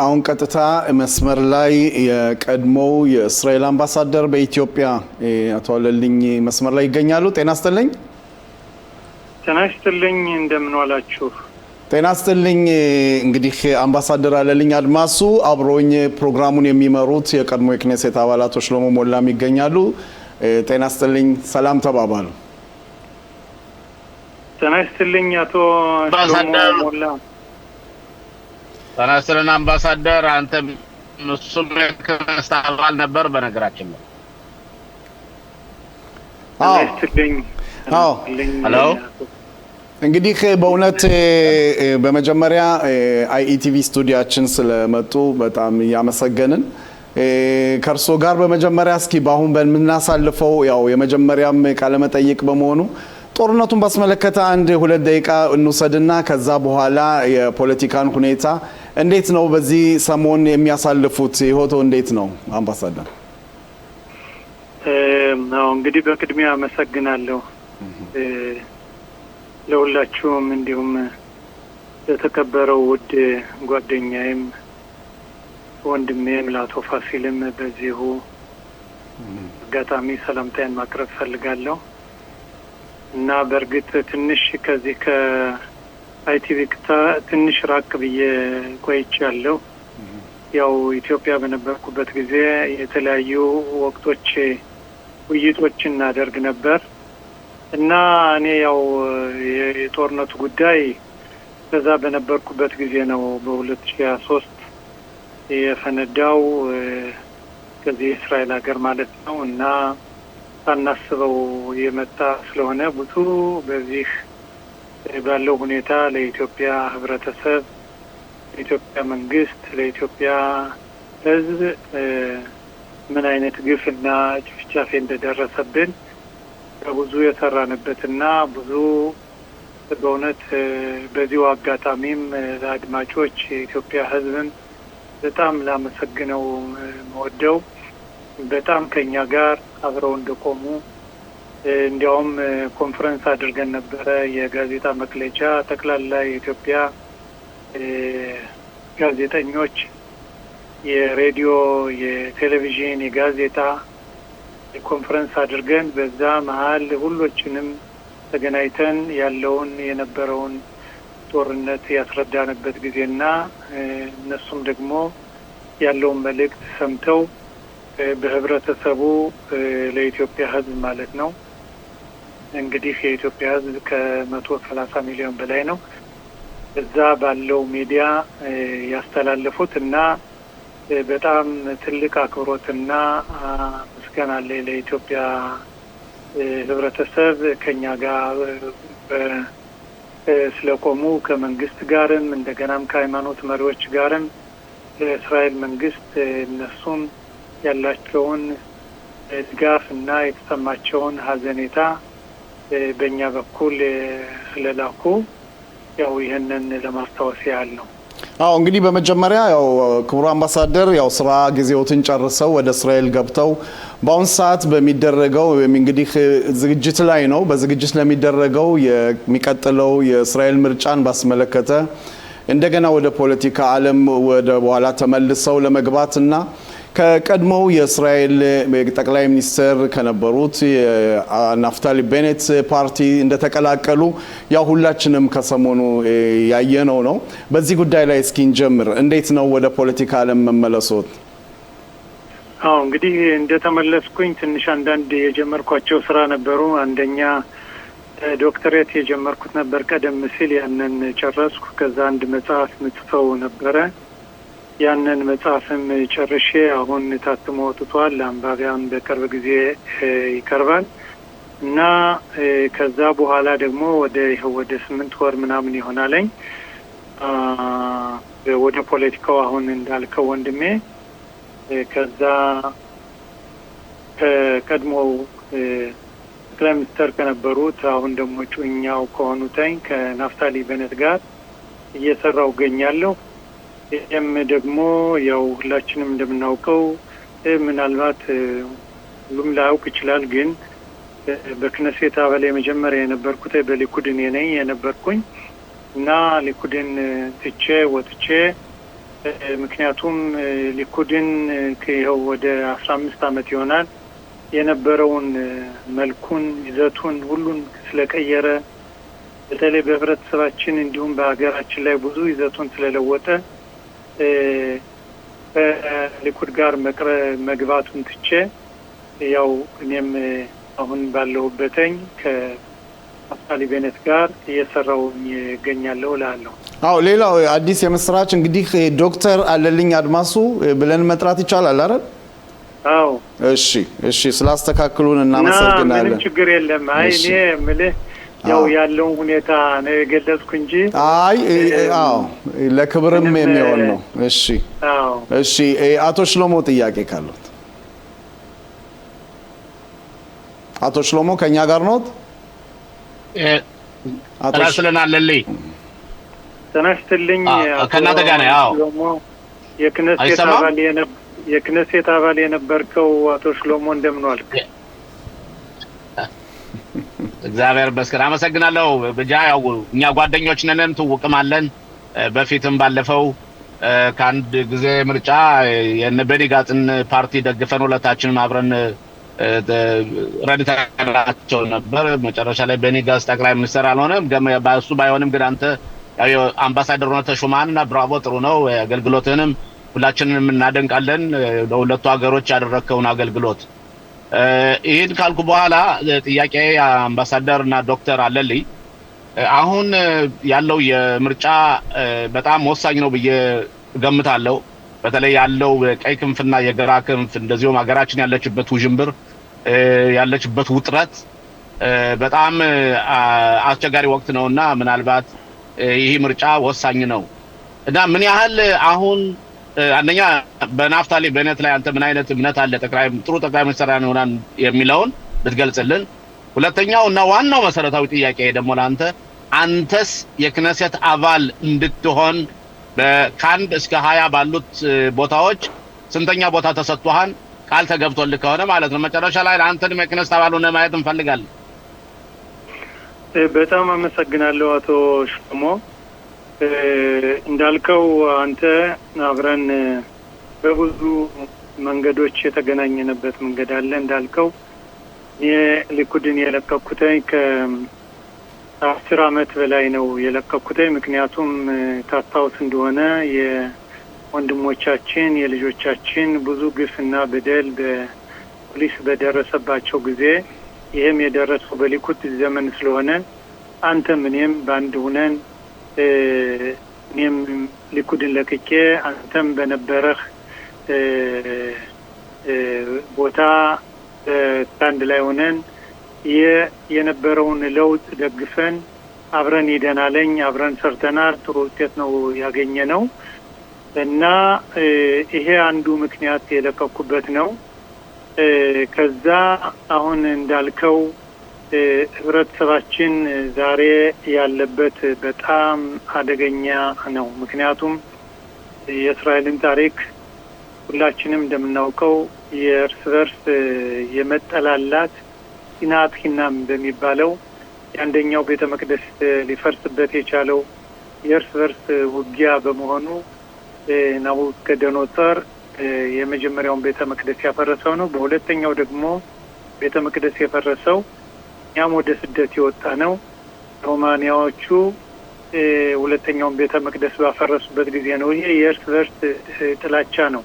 አሁን ቀጥታ መስመር ላይ የቀድሞው የእስራኤል አምባሳደር በኢትዮጵያ አቶ አለልኝ መስመር ላይ ይገኛሉ። ጤና ይስጥልኝ። ጤና ይስጥልኝ። እንደምን ዋላችሁ? ጤና ይስጥልኝ። እንግዲህ አምባሳደር አለልኝ አድማሱ አብሮኝ ፕሮግራሙን የሚመሩት የቀድሞ የክኔሴት አባላቶች ሽሎሞ ሞላም ይገኛሉ። ጤና ይስጥልኝ። ሰላም ተባባሉ። ጤና ይስጥልኝ አቶ ሽሎሞ ሞላ። ተናስተን አምባሳደር አንተ መስም ከስተአባል ነበር በነገራችን ነው። ሄሎ እንግዲህ በእውነት በመጀመሪያ አይኢቲቪ ስቱዲዮአችን ስለመጡ በጣም ያመሰገንን ከርሶ ጋር በመጀመሪያ እስኪ ባሁን በመናሳልፈው ያው የመጀመሪያም ቃለ መጠይቅ በመሆኑ ጦርነቱን ባስመለከተ 1-2 ደቂቃ እንውሰድና ከዛ በኋላ የፖለቲካን ሁኔታ እንዴት ነው በዚህ ሰሞን የሚያሳልፉት ህይወቶ እንዴት ነው አምባሳደር? እንግዲህ በቅድሚያ አመሰግናለሁ ለሁላችሁም እንዲሁም ለተከበረው ውድ ጓደኛዬም ወንድሜም ለአቶ ፋሲልም በዚሁ አጋጣሚ ሰላምታዬን ማቅረብ ፈልጋለሁ እና በእርግጥ ትንሽ ከዚህ ከአይቲቪ ትንሽ ራቅ ብዬ ቆይቻለሁ። ያው ኢትዮጵያ በነበርኩበት ጊዜ የተለያዩ ወቅቶች ውይይቶችን እናደርግ ነበር እና እኔ ያው የጦርነቱ ጉዳይ በዛ በነበርኩበት ጊዜ ነው በ2023 የፈነዳው ከዚህ እስራኤል ሀገር ማለት ነው እና ሳናስበው የመጣ ስለሆነ ብዙ በዚህ ባለው ሁኔታ ለኢትዮጵያ ህብረተሰብ፣ ለኢትዮጵያ መንግስት፣ ለኢትዮጵያ ህዝብ ምን አይነት ግፍና ጭፍጫፌ እንደደረሰብን ብዙ የሰራንበትና ብዙ በእውነት በዚሁ አጋጣሚም ለአድማጮች የኢትዮጵያ ህዝብን በጣም ላመሰግነው መወደው በጣም ከኛ ጋር አብረው እንደቆሙ እንዲያውም ኮንፈረንስ አድርገን ነበረ። የጋዜጣ መግለጫ ጠቅላላ የኢትዮጵያ ጋዜጠኞች፣ የሬዲዮ፣ የቴሌቪዥን፣ የጋዜጣ ኮንፈረንስ አድርገን በዛ መሀል ሁሎችንም ተገናኝተን ያለውን የነበረውን ጦርነት ያስረዳንበት ጊዜና እነሱም ደግሞ ያለውን መልእክት ሰምተው በህብረተሰቡ ለኢትዮጵያ ህዝብ ማለት ነው እንግዲህ የኢትዮጵያ ህዝብ ከ130 ሚሊዮን በላይ ነው እዛ ባለው ሚዲያ ያስተላለፉት እና በጣም ትልቅ አክብሮትና ምስጋና ለኢትዮጵያ ህብረተሰብ ከኛ ጋር ስለቆሙ ከመንግስት ጋርም እንደገናም ከሃይማኖት መሪዎች ጋርም ለእስራኤል መንግስት እነሱም ያላቸውን ድጋፍ እና የተሰማቸውን ሀዘኔታ በእኛ በኩል ስለላኩ ያው ይህንን ለማስታወስ ያህል ነው። እንግዲህ በመጀመሪያ ያው ክቡር አምባሳደር ያው ስራ ጊዜዎትን ጨርሰው ወደ እስራኤል ገብተው በአሁን ሰዓት በሚደረገው እንግዲህ ዝግጅት ላይ ነው። በዝግጅት ለሚደረገው የሚቀጥለው የእስራኤል ምርጫን ባስመለከተ እንደገና ወደ ፖለቲካ ዓለም ወደ በኋላ ተመልሰው ለመግባትና ከቀድሞው የእስራኤል ጠቅላይ ሚኒስትር ከነበሩት ናፍታሊ ቤኔት ፓርቲ እንደተቀላቀሉ ያው ሁላችንም ከሰሞኑ ያየነው ነው። በዚህ ጉዳይ ላይ እስኪ እንጀምር። እንዴት ነው ወደ ፖለቲካ ዓለም መመለሶት? እንግዲህ እንደተመለስኩኝ ትንሽ አንዳንድ የጀመርኳቸው ስራ ነበሩ። አንደኛ ዶክተሬት የጀመርኩት ነበር ቀደም ሲል፣ ያንን ጨረስኩ። ከዛ አንድ መጽሐፍ ምጽፈው ነበረ። ያንን መጽሐፍም ጨርሼ አሁን ታትሞ ወጥቷል። ለአንባቢያን በቅርብ ጊዜ ይቀርባል እና ከዛ በኋላ ደግሞ ወደ 8 ወር ምናምን ይሆናለኝ ወደ ፖለቲካው አሁን እንዳልከው ወንድሜ ከዛ ከቀድሞው ጠቅላይ ሚኒስትር ከነበሩት አሁን ደግሞ ጩኛው ከሆኑትኝ ከናፍታሊ ቤኔት ጋር እየሰራው እገኛለሁ። ይህም ደግሞ ያው ሁላችንም እንደምናውቀው ምናልባት ሁሉም ላያውቅ ይችላል፣ ግን በክነሴት አባል የመጀመሪያ የነበርኩት በሊኩድን ነኝ የነበርኩኝ እና ሊኩድን ትቼ ወጥቼ ምክንያቱም ሊኩድን ከይኸው ወደ 15 ዓመት ይሆናል የነበረውን መልኩን ይዘቱን ሁሉን ስለቀየረ በተለይ በህብረተሰባችን እንዲሁም በሀገራችን ላይ ብዙ ይዘቱን ስለለወጠ ሊኩድ ጋር መግባቱን ትቼ ያው እኔም አሁን ባለሁበትኝ ከናፍታሊ ቤኔት ጋር እየሰራው ይገኛለሁ እላለሁ። አዎ ሌላው አዲስ የምስራች እንግዲህ ዶክተር አለልኝ አድማሱ ብለን መጥራት ይቻላል አይደል? አዎ እሺ ስላስተካክሉን እናመሰግናለን። ምንም ችግር የለም። አይ እኔ ምልህ ያው ያለው ሁኔታ ነው የገለጽኩ እንጂ አዎ ለክብርም የሚሆን ነው። እሺ አቶ ሽሎሞ ጥያቄ ካሉት አቶ ሽሎሞ ከኛ ጋር ኖት? ተናስተናለልኝ ከናተ ጋር ነው። አዎ የክነሴት አባል የነበርከው አቶ ሽሎሞ እንደምን ዋልክ? እግዚአብሔር ይመስገን አመሰግናለሁ። ያው እኛ ጓደኞች ነን ትውቅማለን። በፊትም ባለፈው ከአንድ ጊዜ ምርጫ የነበኒ ጋጽን ፓርቲ ደግፈን ሁለታችንም አብረን ረድተናቸው ነበር። መጨረሻ ላይ በኒ ጋጽ ጠቅላይ ሚኒስትር አልሆነም። እሱ ባይሆንም ግን አንተ ያው አምባሳደር ሆነህ ተሾመሃልና ብራቮ፣ ጥሩ ነው። አገልግሎትህንም ሁላችንም እናደንቃለን። ለሁለቱ ሀገሮች ያደረከውን አገልግሎት ይሄን ካልኩ በኋላ ጥያቄ አምባሳደርና ዶክተር አለልኝ አሁን ያለው የምርጫ በጣም ወሳኝ ነው ብዬ ገምታለሁ። በተለይ ያለው ቀይ ክንፍና የግራ ክንፍ እንደዚሁም ሀገራችን ያለችበት ውዥንብር ያለችበት ውጥረት በጣም አስቸጋሪ ወቅት ነውና ምናልባት ይሄ ምርጫ ወሳኝ ነው እና ምን ያህል አሁን አንደኛ በናፍታሊ ቤኔት ላይ አንተ ምን አይነት እምነት አለ ጥሩ ጠቅላይ ሚኒስትር ይሆናል የሚለውን ብትገልጽልን። ሁለተኛው እና ዋናው መሰረታዊ ጥያቄ ደግሞ አንተስ የክነሴት አባል እንድትሆን ከአንድ እስከ 20 ባሉት ቦታዎች ስንተኛ ቦታ ተሰጥቷል? ቃል ተገብቶልህ ከሆነ ማለት ነው። መጨረሻ ላይ አንተንም የክነሴት አባል ሆነህ ማየት እንፈልጋለን። በጣም አመሰግናለሁ አቶ ሽሎሞ። እንዳልከው አንተ አብረን በብዙ መንገዶች የተገናኘንበት መንገድ አለ። እንዳልከው የሊኩድን የለቀኩትኝ ከ10 ዓመት በላይ ነው የለቀኩትኝ። ምክንያቱም ታስታውስ እንደሆነ የወንድሞቻችን የልጆቻችን ብዙ ግፍና በደል በፖሊስ በደረሰባቸው ጊዜ ይህም የደረሰው በሊኩድ ዘመን ስለሆነ አንተም እኔም በአንድ ሁነን እኔም ሊኩድን ለቅቄ አንተም በነበረህ ቦታ አንድ ላይ ሆነን የነበረውን ለውጥ ደግፈን አብረን ሄደናለኝ። አብረን ሰርተናል። ጥሩ ውጤት ነው ያገኘነው እና ይሄ አንዱ ምክንያት የለቀኩበት ነው። ከዛ አሁን እንዳልከው ህብረተሰባችን ዛሬ ያለበት በጣም አደገኛ ነው። ምክንያቱም የእስራኤልን ታሪክ ሁላችንም እንደምናውቀው የእርስ በርስ የመጠላላት ሲናት ሂናም በሚባለው የአንደኛው ቤተ መቅደስ ሊፈርስበት የቻለው የእርስ በርስ ውጊያ በመሆኑ ናቡከደነጾር የመጀመሪያውን ቤተ መቅደስ ያፈረሰው ነው። በሁለተኛው ደግሞ ቤተ መቅደስ የፈረሰው እኛም ወደ ስደት የወጣ ነው። ሮማንያዎቹ ሁለተኛውን ቤተ መቅደስ ባፈረሱበት ጊዜ ነው። ይሄ የእርስ በርስ ጥላቻ ነው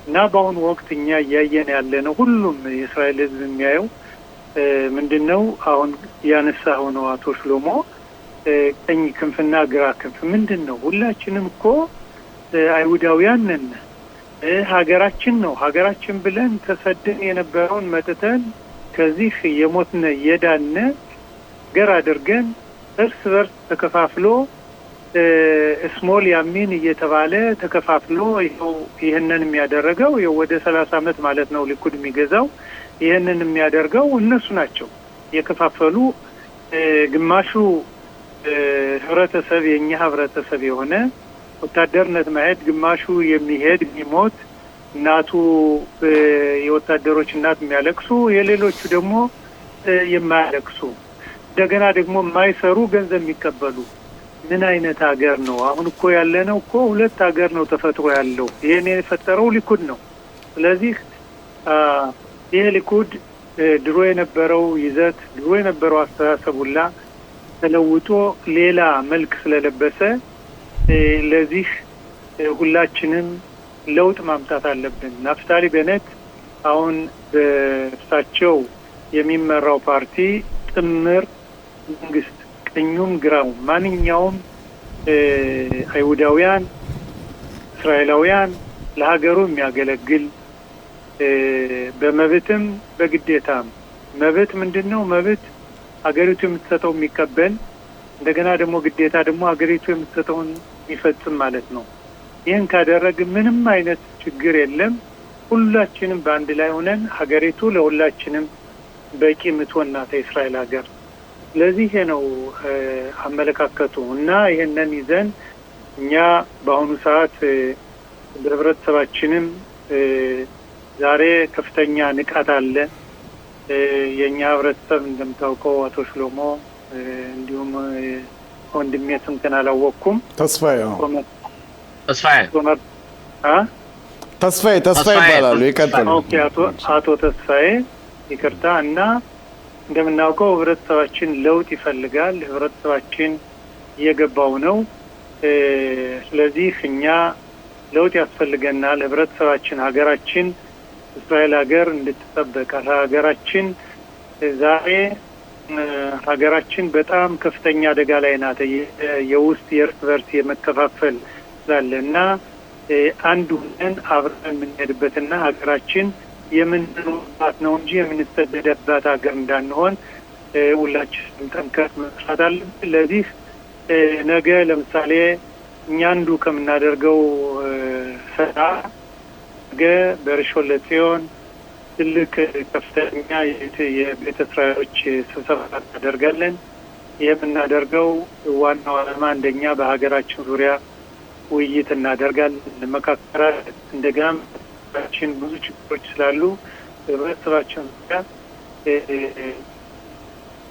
እና በአሁኑ ወቅት እኛ እያየን ያለ ነው። ሁሉም የእስራኤል ሕዝብ የሚያየው ምንድነው? አሁን ያነሳው ነው አቶ ሽሎሞ፣ ቀኝ ክንፍና ግራ ክንፍ ምንድነው? ሁላችንም እኮ አይሁዳውያን ነን። ሀገራችን ነው። ሀገራችን ብለን ተሰደን የነበረውን መጥተን ከዚህ የሞትነ የዳነ ገር አድርገን እርስ በርስ ተከፋፍሎ ስሞል ያሚን እየተባለ ተከፋፍሎ ይሄንን የሚያደርገው ወደ 30 ዓመት ማለት ነው ሊኩድ የሚገዛው። ይሄንን የሚያደርገው እነሱ ናቸው የከፋፈሉ። ግማሹ ህብረተሰብ የኛ ህብረተሰብ የሆነ ወታደርነት ማየት፣ ግማሹ የሚሄድ የሚሞት እናቱ የወታደሮች እናት የሚያለቅሱ፣ የሌሎቹ ደግሞ የማያለቅሱ፣ እንደገና ደግሞ የማይሰሩ ገንዘብ የሚቀበሉ ምን አይነት ሀገር ነው? አሁን እኮ ያለነው እኮ ሁለት ሀገር ነው ተፈጥሮ ያለው። ይሄን የፈጠረው ሊኩድ ነው። ስለዚህ ይሄ ሊኩድ ድሮ የነበረው ይዘት ድሮ የነበረው አስተሳሰብ ሁላ ተለውጦ ሌላ መልክ ስለለበሰ ለዚህ ሁላችንም ለውጥ ማምጣት አለብን። ናፍታሊ ቤኔት አሁን በእሳቸው የሚመራው ፓርቲ ጥምር መንግስት ቀኙም ግራው ማንኛውም አይሁዳውያን እስራኤላውያን ለሀገሩ የሚያገለግል በመብትም በግዴታም መብት ምንድነው? መብት ሀገሪቱ የምትሰጠው የሚቀበል እንደገና ደግሞ ግዴታ ደግሞ ሀገሪቱ የምትሰጠውን የሚፈጽም ማለት ነው። ይህን ካደረግ ምንም አይነት ችግር የለም። ሁላችንም በአንድ ላይ ሆነን ሀገሪቱ ለሁላችንም በቂ ምትሆን ናት የእስራኤል ሀገር። ስለዚህ ነው አመለካከቱ እና ይሄንን ይዘን እኛ በአሁኑ ሰዓት በህብረተሰባችንም ዛሬ ከፍተኛ ንቃት አለ። የኛ ህብረተሰብ እንደምታውቀው አቶ ሽሎሞ እንዲሁም ወንድሜ ስምክን አላወቅኩም ተስፋዬ ይባላሉ። ይቀጥሉ። ኦኬ አቶ ተስፋዬ ይቅርታ። እና እንደምናውቀው ህብረተሰባችን ለውጥ ይፈልጋል። ህብረተሰባችን እየገባው ነው። ስለዚህ እኛ ለውጥ ያስፈልገናል። ህብረተሰባችን ሀገራችን እስራኤል ሀገር እንድትጠበቅ ሀገራችን ዛሬ ሀገራችን በጣም ከፍተኛ አደጋ ላይ ናት። የውስጥ የእርስ በርስ የመከፋፈል ስላለ እና አንድ ሆነን አብረን የምንሄድበትና ሀገራችን የምንኖርባት ነው እንጂ የምንሰደድባት ሀገር እንዳንሆን ሁላችንም ጠንከር መስራት አለብን። ለዚህ ነገ ለምሳሌ እኛ አንዱ ከምናደርገው ስራ ነገ በርሾን ለጽዮን ትልቅ ከፍተኛ የቤተ እስራኤሎች ስብሰባ እናደርጋለን። ይህ የምናደርገው ዋናው ዓላማ አንደኛ በሀገራችን ዙሪያ ውይይት እናደርጋለን፣ እንመካከራለን። እንደገና ችን ብዙ ችግሮች ስላሉ ህብረተሰባችን ዙሪያ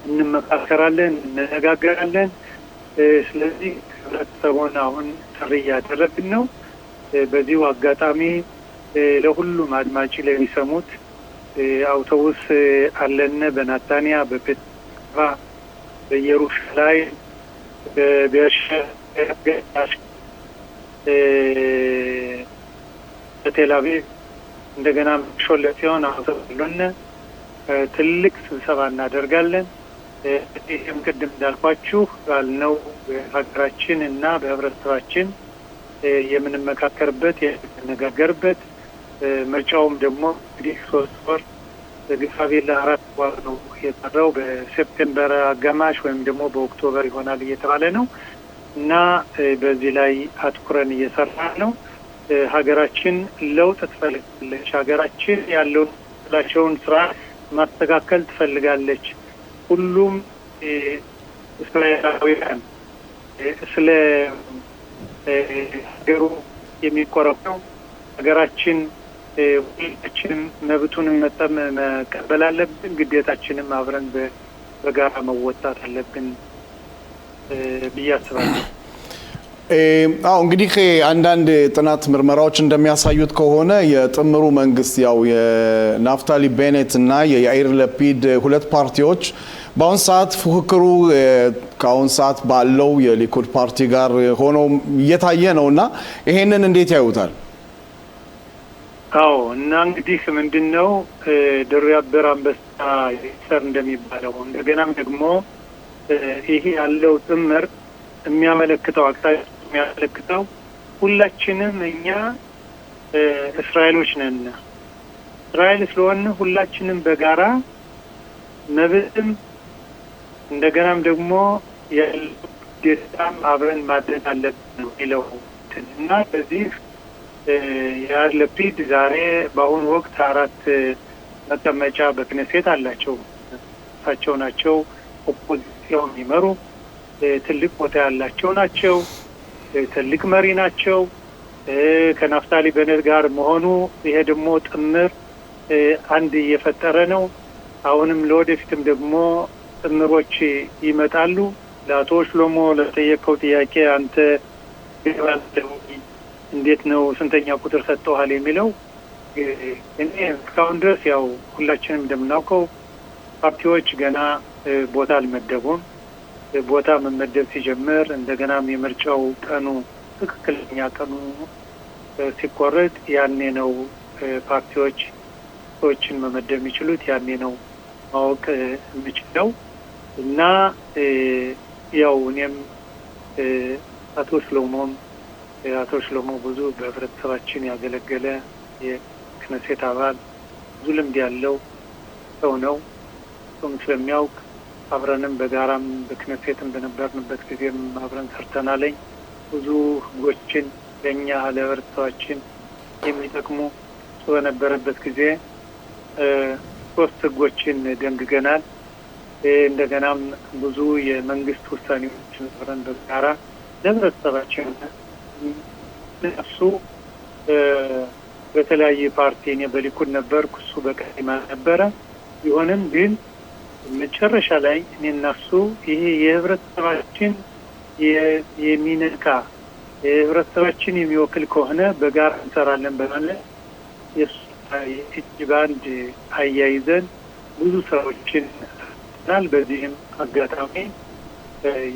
እንመካከራለን፣ እንነጋገራለን። ስለዚህ ህብረተሰቡን አሁን ጥሪ እያደረግን ነው። በዚሁ አጋጣሚ ለሁሉም አድማጭ ለሚሰሙት አውቶቡስ አለነ በናታንያ፣ በፔትራ፣ በኢየሩሳሌም፣ በቤርሸባ፣ በቴል አቪቭ እንደገና ሾለ ሲሆን አውቶቡስሎነ ትልቅ ስብሰባ እናደርጋለን። ይህም ቅድም እንዳልኳችሁ ባልነው በሀገራችን እና በህብረተሰባችን የምንመካከርበት የምንነጋገርበት ምርጫውም ደግሞ እንግዲህ 3 ወር ግፋቤላ 4 ወር ነው የቀረው። በሴፕቴምበር አጋማሽ ወይም ደግሞ በኦክቶበር ይሆናል እየተባለ ነው እና በዚህ ላይ አትኩረን እየሰራ ነው። ሀገራችን ለውጥ ትፈልጋለች። ሀገራችን ያለውን ስራ ማስተካከል ትፈልጋለች። ሁሉም እስራኤላውያን ስለ ሀገሩ የሚቆረቁረው ሀገራችን ሁላችንም መብቱን መቀበል አለብን። ግዴታችንም አብረን በጋራ መወጣት አለብን ብዬ አስባለሁ። እንግዲህ አንዳንድ ጥናት ምርመራዎች እንደሚያሳዩት ከሆነ የጥምሩ መንግስት ያው የናፍታሊ ቤኔት እና የያኢር ለፒድ ሁለት ፓርቲዎች በአሁን ሰዓት ፉክክሩ ከአሁን ሰዓት ባለው የሊኩድ ፓርቲ ጋር ሆኖ እየታየ ነው እና ይሄንን እንዴት ያዩታል? አዎ እና እንግዲህ ምንድነው ድሩ ያበር አንበሳ ይሰር እንደሚባለው እንደገናም ደግሞ ይሄ ያለው ጥምር የሚያመለክተው አቅጣጫ የሚያመለክተው ሁላችንም እኛ እስራኤሎች ነን። እስራኤል ስለሆነ ሁላችንም በጋራ መብትም እንደገናም ደግሞ የደስታም አብረን ማድረግ አለብን ነው የሚለው እና በዚህ ያኢር ለፒድ ዛሬ በአሁኑ ወቅት 4 መቀመጫ በክነሴት አላቸው። እሳቸው ናቸው ኦፖዚሲዮን የሚመሩ ትልቅ ቦታ ያላቸው ናቸው። ትልቅ መሪ ናቸው። ከናፍታሊ ቤኔት ጋር መሆኑ ይሄ ደግሞ ጥምር አንድ እየፈጠረ ነው። አሁንም ለወደፊትም ደግሞ ጥምሮች ይመጣሉ። ለአቶ ሽሎሞ ለጠየቀው ጥያቄ አንተ እንዴት ነው ስንተኛ ቁጥር ሰጥተዋል የሚለው እኔ እስካሁን ድረስ ያው ሁላችንም እንደምናውቀው ፓርቲዎች ገና ቦታ አልመደቡም። ቦታ መመደብ ሲጀምር እንደገናም የምርጫው ቀኑ ትክክለኛ ቀኑ ሲቆረጥ ያኔ ነው ፓርቲዎች ሰዎችን መመደብ የሚችሉት፣ ያኔ ነው ማወቅ የምችለው እና ያው እኔም አቶ ሽሎሞ ብዙ በህብረተሰባችን ያገለገለ የክነሴት አባል ብዙ ልምድ ያለው ሰው ነው። እሱም ስለሚያውቅ አብረንም በጋራም በክነሴትም በነበርንበት ጊዜም አብረን ሰርተናለኝ። ብዙ ህጎችን ለእኛ ለህብረተሰባችን የሚጠቅሙ በነበረበት ጊዜ 3 ህጎችን ደንግገናል። እንደገናም ብዙ የመንግስት ውሳኔዎችን አብረን በጋራ ለህብረተሰባችን እሱ በተለያየ ፓርቲ እኔ በሊኩድ ነበርኩ፣ እሱ በቀዲማ ነበረ። ቢሆንም ግን መጨረሻ ላይ እኔና እሱ ይሄ የህብረተሰባችን የሚነካ የህብረተሰባችን የሚወክል ከሆነ በጋራ እንሰራለን በማለት የእጅ ባንድ አያይዘን ብዙ ስራዎችን ሰርተናል። በዚህም አጋጣሚ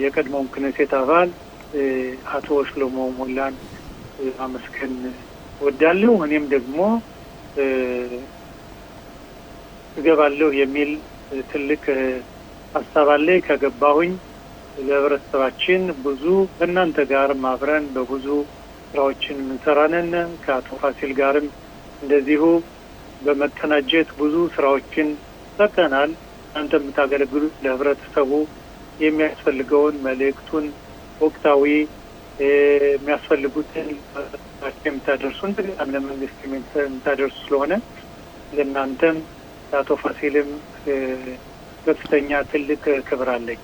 የቀድሞውን ክነሴት አባል አቶ ሽሎሞ ሞላን ማመስገን እወዳለሁ። እኔም ደግሞ እገባለሁ የሚል ትልቅ ሀሳብ አለ። ከገባሁኝ ለህብረተሰባችን ብዙ ከእናንተ ጋር አብረን በብዙ ስራዎችን እንሰራለን። ከአቶ ፋሲል ጋርም እንደዚሁ በመቀናጀት ብዙ ስራዎችን ሰርተናል። እናንተ የምታገለግሉት ለህብረተሰቡ የሚያስፈልገውን መልእክቱን ወቅታዊ የሚያስፈልጉትን የምታደርሱ እንደገና ለመንግስት የምታደርሱ ስለሆነ ለእናንተም ለአቶ ፋሲልም ከፍተኛ ትልቅ ክብር አለኝ።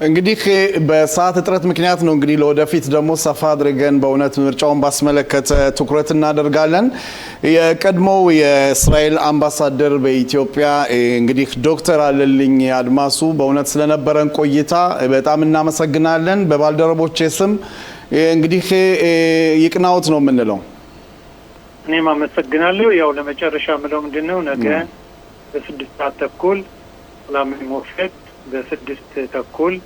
እንግዲህ በሰዓት እጥረት ምክንያት ነው እንግዲህ ለወደፊት ደግሞ ሰፋ አድርገን በእውነት ምርጫውን ባስመለከተ ትኩረት እናደርጋለን። የቀድሞው የእስራኤል አምባሳደር በኢትዮጵያ እንግዲህ ዶክተር አለልኝ አድማሱ በእውነት ስለነበረን ቆይታ በጣም እናመሰግናለን። በባልደረቦቼ ስም እንግዲህ ይቅናዎት ነው የምንለው። እኔም አመሰግናለሁ። ያው ለመጨረሻ ምለው ምንድነው ነገ በ6:30 ሰላማዊ ሞፈት በ6:30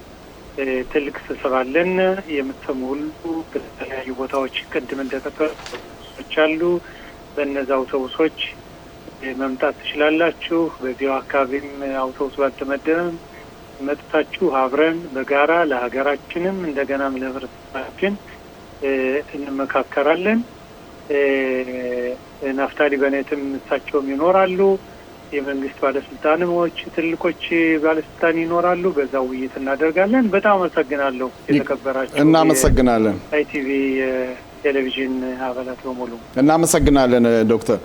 ትልቅ ስብሰባ አለን። የምትሰሙ ሁሉ በተለያዩ ቦታዎች ቅድም እንደተጠቀሱት አሉ። በእነዚህ አውቶቡሶች መምጣት ትችላላችሁ። በዚያው አካባቢም አውቶቡስ ባልተመደበም መጥታችሁ አብረን በጋራ ለሀገራችንም እንደገናም ለህብረተሰባችን እንመካከራለን። ናፍታሊ በኔትም እሳቸውም ይኖራሉ። የመንግስት ባለስልጣኖች ትልቆች ባለስልጣን ይኖራሉ። በዛ ውይይት እናደርጋለን። በጣም አመሰግናለሁ። የተከበራችሁ እናመሰግናለን። ITV ቴሌቪዥን አባላት በሙሉ እናመሰግናለን ዶክተር።